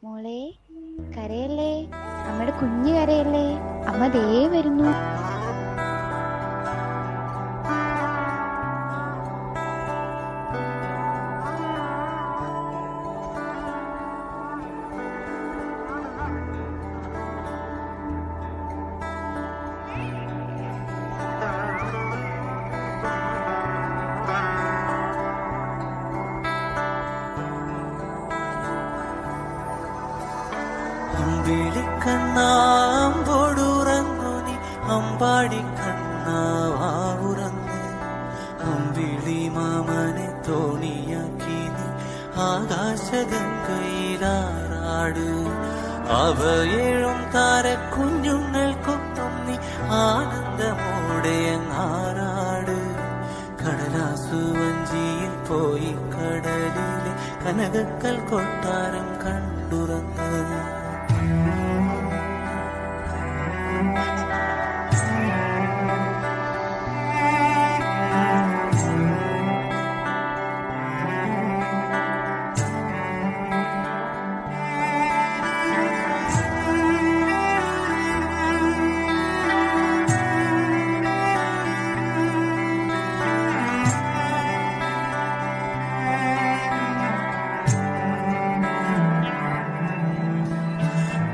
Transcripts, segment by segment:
മോളെ കരയല്ലേ, അമ്മയുടെ കുഞ്ഞ് കരയല്ലേ, അമ്മ ദേ വരുന്നു. അമ്പിളിക്കണ്ണാമ്പോടുറങ്ങു നീ, അമ്പാടി കണ്ണാവാറുറങ്ങ്. അമ്പിളി മാമനെ തോണിയാക്കി നീ ആകാശഗംഗയിലാറാട്. അവയേഴും താരക്കുഞ്ഞുങ്ങൾക്കൊപ്പം നീ ആനന്ദമോടെ അങ്ങാറാട്. കടലാസു വഞ്ചിയിൽ പോയി കടലിലെ കനകക്കൽ കൊട്ടാരം കണ്ടുറങ്ങ്.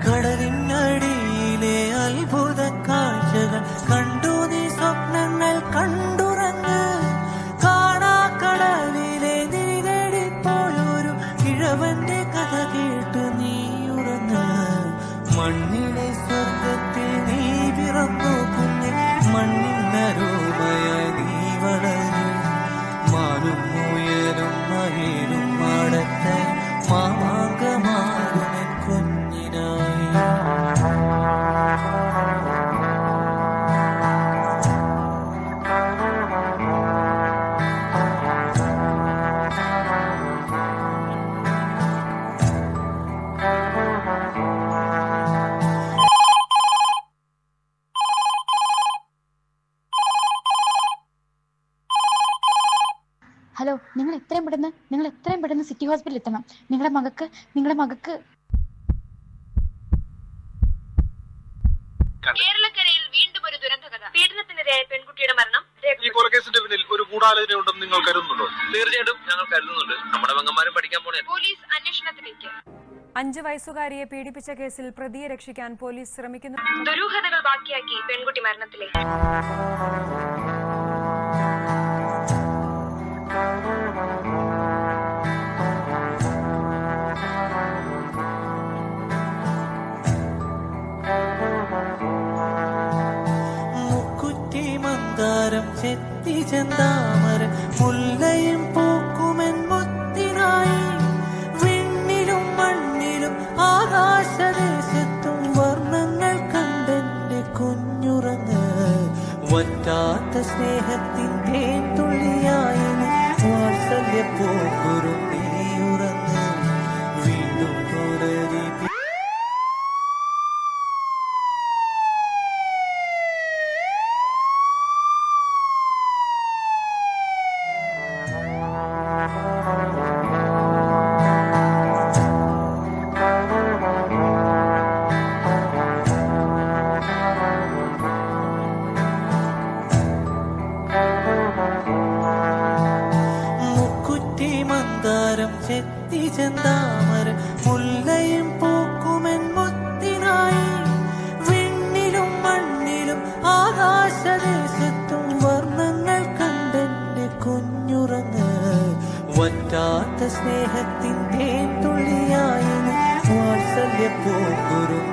കടലിനടിയിലെ അത്ഭുത കാഴ്ചകൾ കണ്ടു നീ, സ്വപ്നങ്ങൾ കണ്ടുറങ്ങ്. കാണാക്കടലിലെ നീരടിപ്പോയൊരു കിഴവന്റെ കഥ കേട്ടു നീ ഉറങ്ങ്. മണ്ണിലെ സ്വർഗത്തിൽ നീ പിറന്നു കുഞ്ഞ്, മണ്ണിനരൂപയായി നീ വളരും. മാനും മുയലും മയിലും മാടത്തെ മാമാങ്കമാകുമെൻ കുഞ്ഞിനായി. ഹലോ, നിങ്ങൾ എത്രയും പെട്ടെന്ന് സിറ്റി ഹോസ്പിറ്റലിൽ എത്തണം. നിങ്ങളുടെ മകക്ക് കേരളക്കരയിൽ വീണ്ടും ഒരു ദുരന്ത കഥ. പീഡനത്തിനിരയായ പെൺകുട്ടിയുടെ മരണം. ഈ കൊലക്കേസിന്റെ പിന്നിൽ ഒരു ഗൂഢാലോചന ഉണ്ടെന്ന് നിങ്ങൾ കരുതുന്നുണ്ടോ? തീർച്ചയായിട്ടും ഞങ്ങൾ കരുതുന്നുണ്ട്. നമ്മുടെ പെങ്ങന്മാരും പഠിക്കാൻ പോണേ. പോലീസ് അന്വേഷണത്തിലേക്ക്. 5 വയസ്സുകാരിയെ പീഡിപ്പിച്ച കേസിൽ പ്രതിയെ രക്ഷിക്കാൻ പോലീസ് ശ്രമിക്കുന്നു. ദുരൂഹതകൾ ബാക്കിയാക്കി പെൺകുട്ടി മരണത്തിലേക്ക്. മുക്കുറ്റി മന്ദാരം ചെത്തി ചെന്താമര മുല്ലയും പൂക്കുമെൻ മുത്തിനായി. വിണ്ണിലും മണ്ണിലും ആകാശദേശത്തും വർണ്ണങ്ങൾ കണ്ടെന്റെ കുഞ്ഞുറങ്ങ്. വറ്റാത്ത സ്നേഹത്തിൻ തേൻ തുള്ളിയായി വാത്സല്യ പോക്കുറും നീ ഉറങ്ങ്. വീണ്ടും പുലരി മന്ദാരം ചെത്തി ചെന്താമര മുല്ലയും പൂക്കുമെൻ മുത്തിനായി. വിണ്ണിലും മണ്ണിലും ആകാശദേശത്തും വർണ്ണങ്ങൾ കണ്ടെന്റെ കുഞ്ഞുറങ്ങ്. വറ്റാത്ത സ്നേഹത്തിൻ തേൻ തുള്ളിയായി വാത്സല്യ പോക്കുറും